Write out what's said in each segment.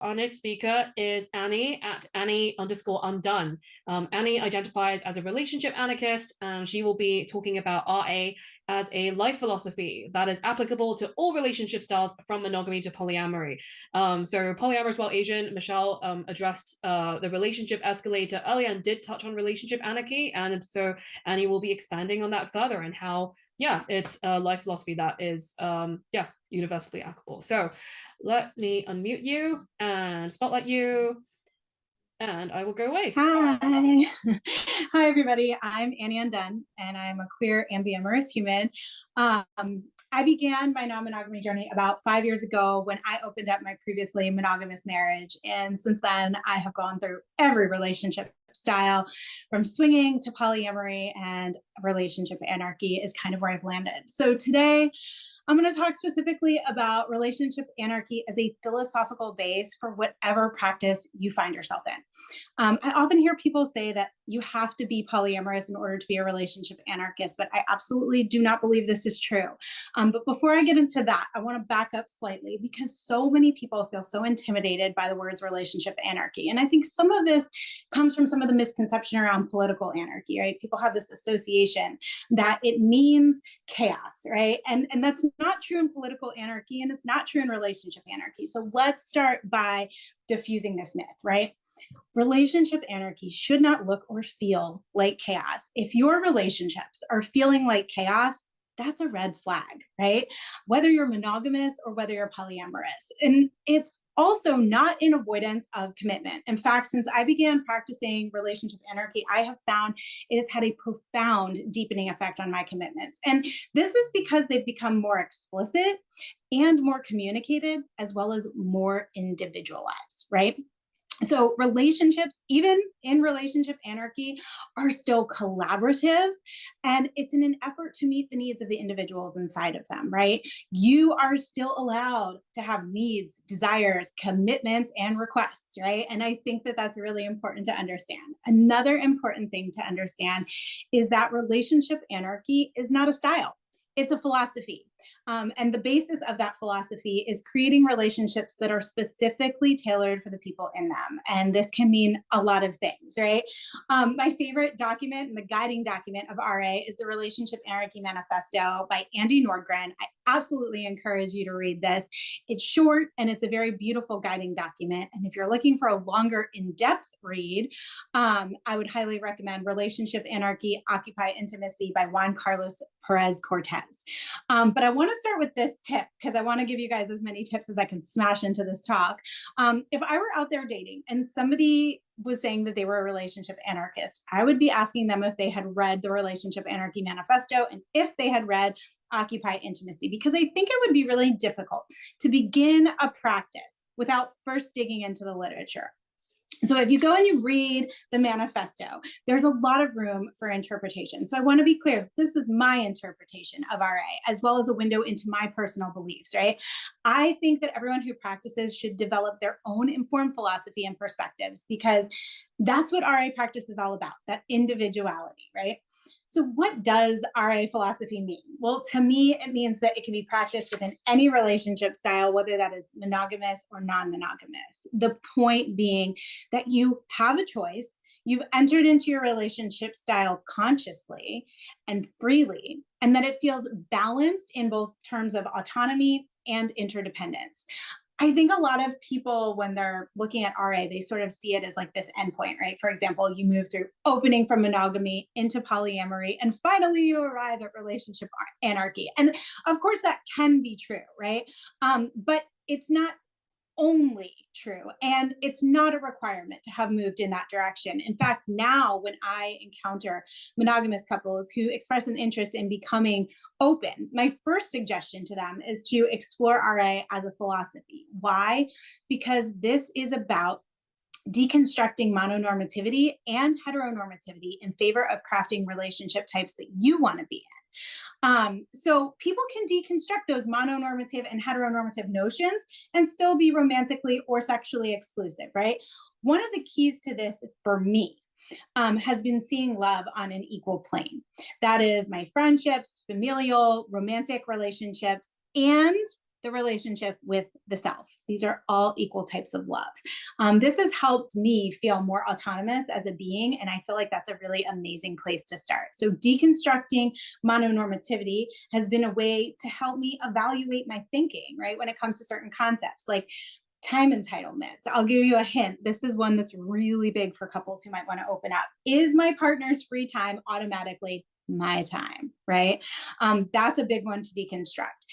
Our next speaker is Annie at Annie_undone. Annie identifies as a relationship anarchist, and she will be talking about RA as a life philosophy that is applicable to all relationship styles from monogamy to polyamory. So polyamorous while Asian, Michelle addressed the relationship escalator earlier and did touch on relationship anarchy. And so Annie will be expanding on that further and how, yeah, it's a life philosophy that is, universally applicable. So let me unmute you and spotlight you, and I will go away. Hi. Hi, everybody. I'm Annie Undone, and I'm a queer ambiamorous human. I began my non-monogamy journey about 5 years ago when I opened up my previously monogamous marriage. And since then, I have gone through every relationship style, from swinging to polyamory, and relationship anarchy is kind of where I've landed. So today, I'm going to talk specifically about relationship anarchy as a philosophical base for whatever practice you find yourself in. I often hear people say that you have to be polyamorous in order to be a relationship anarchist, but I absolutely do not believe this is true. But before I get into that, I want to back up slightly because so many people feel so intimidated by the words relationship anarchy. And I think some of this comes from some of the misconception around political anarchy, right? People have this association that it means chaos, right? And that's not true in political anarchy, and it's not true in relationship anarchy. So let's start by diffusing this myth, right? Relationship anarchy should not look or feel like chaos. If your relationships are feeling like chaos, that's a red flag, right? Whether you're monogamous or whether you're polyamorous. And it's also not in avoidance of commitment. In fact, since I began practicing relationship anarchy, I have found it has had a profound deepening effect on my commitments. And this is because they've become more explicit and more communicated, as well as more individualized, right? So relationships, even in relationship anarchy, are still collaborative, and it's in an effort to meet the needs of the individuals inside of them, right? You are still allowed to have needs, desires, commitments, and requests, right? And I think that that's really important to understand. Another important thing to understand is that relationship anarchy is not a style. It's a philosophy. And the basis of that philosophy is creating relationships that are specifically tailored for the people in them. And this can mean a lot of things, right? My favorite document and the guiding document of RA is the Relationship Anarchy Manifesto by Andy Nordgren. I absolutely encourage you to read this. It's short and it's a very beautiful guiding document. And if you're looking for a longer, in-depth read, I would highly recommend Relationship Anarchy, Occupy Intimacy by Juan Carlos Perez Cortez. But I want to start with this tip because I want to give you guys as many tips as I can smash into this talk. If I were out there dating and somebody was saying that they were a relationship anarchist, I would be asking them if they had read the Relationship Anarchy Manifesto and if they had read Occupy Intimacy, because I think it would be really difficult to begin a practice without first digging into the literature. So if you go and you read the manifesto, there's a lot of room for interpretation. So I want to be clear, this is my interpretation of RA, as well as a window into my personal beliefs, right? I think that everyone who practices should develop their own informed philosophy and perspectives, because that's what RA practice is all about, that individuality, right? So what does RA philosophy mean? Well, to me, it means that it can be practiced within any relationship style, whether that is monogamous or non-monogamous. The point being that you have a choice, you've entered into your relationship style consciously and freely, and that it feels balanced in both terms of autonomy and interdependence. I think a lot of people, when they're looking at RA, they sort of see it as like this endpoint, right? For example, you move through opening from monogamy into polyamory, and finally you arrive at relationship anarchy. And of course, that can be true, right? But it's not only true, and it's not a requirement to have moved in that direction. In fact, now when I encounter monogamous couples who express an interest in becoming open, my first suggestion to them is to explore RA as a philosophy. Why? Because this is about deconstructing mononormativity and heteronormativity in favor of crafting relationship types that you want to be in. So people can deconstruct those mononormative and heteronormative notions and still be romantically or sexually exclusive, right? One of the keys to this for me has been seeing love on an equal plane. That is my friendships, familial, romantic relationships, and the relationship with the self. These are all equal types of love. This has helped me feel more autonomous as a being, and I feel like that's a really amazing place to start. So deconstructing mononormativity has been a way to help me evaluate my thinking, right, when it comes to certain concepts like time entitlements. I'll give you a hint. This is one that's really big for couples who might want to open up. Is my partner's free time automatically my time, right? That's a big one to deconstruct.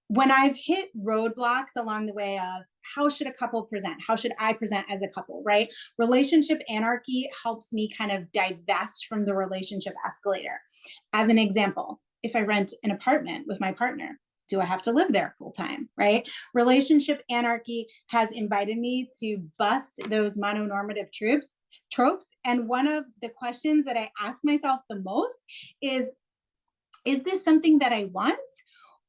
When I've hit roadblocks along the way of how should a couple present? How should I present as a couple, right? Relationship anarchy helps me kind of divest from the relationship escalator. As an example, if I rent an apartment with my partner, do I have to live there full time, right? Relationship anarchy has invited me to bust those mononormative tropes. And one of the questions that I ask myself the most is this something that I want?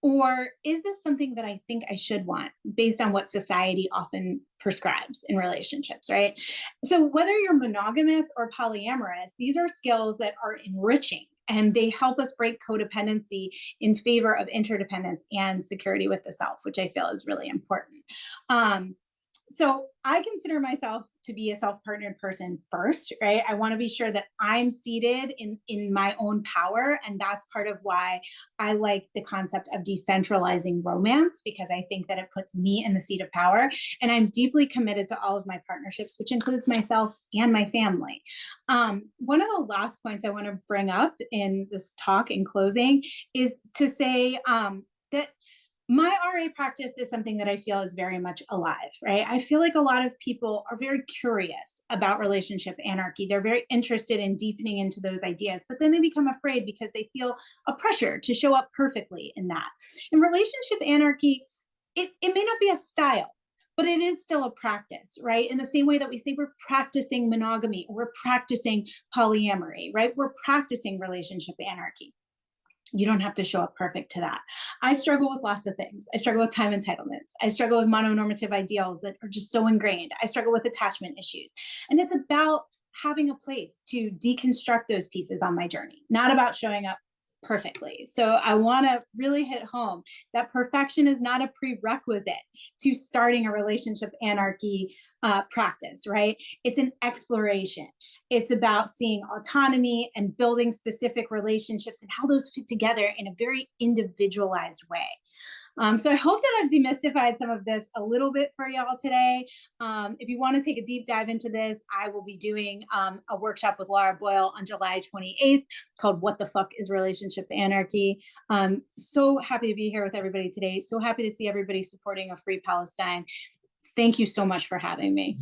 Or is this something that I think I should want based on what society often prescribes in relationships, right? So whether you're monogamous or polyamorous, these are skills that are enriching and they help us break codependency in favor of interdependence and security with the self, which I feel is really important. So I consider myself to be a self-partnered person first, right? I want to be sure that I'm seated in my own power. And that's part of why I like the concept of decentralizing romance, because I think that it puts me in the seat of power. And I'm deeply committed to all of my partnerships, which includes myself and my family. One of the last points I want to bring up in this talk in closing is to say that my RA practice is something that I feel is very much alive, right? I feel like a lot of people are very curious about relationship anarchy. They're very interested in deepening into those ideas, but then they become afraid because they feel a pressure to show up perfectly in that. In relationship anarchy, it may not be a style, but it is still a practice, right? In the same way that we say we're practicing monogamy, or we're practicing polyamory, right? We're practicing relationship anarchy. You don't have to show up perfect to that. I struggle with lots of things. I struggle with time entitlements. I struggle with mononormative ideals that are just so ingrained. I struggle with attachment issues. And it's about having a place to deconstruct those pieces on my journey, not about showing up perfectly. So I want to really hit home that perfection is not a prerequisite to starting a relationship anarchy practice, right? It's an exploration. It's about seeing autonomy and building specific relationships and how those fit together in a very individualized way. So I hope that I've demystified some of this a little bit for y'all today. If you want to take a deep dive into this, I will be doing a workshop with Laura Boyle on July 28th called What the Fuck is Relationship Anarchy? So happy to be here with everybody today. So happy to see everybody supporting a free Palestine. Thank you so much for having me.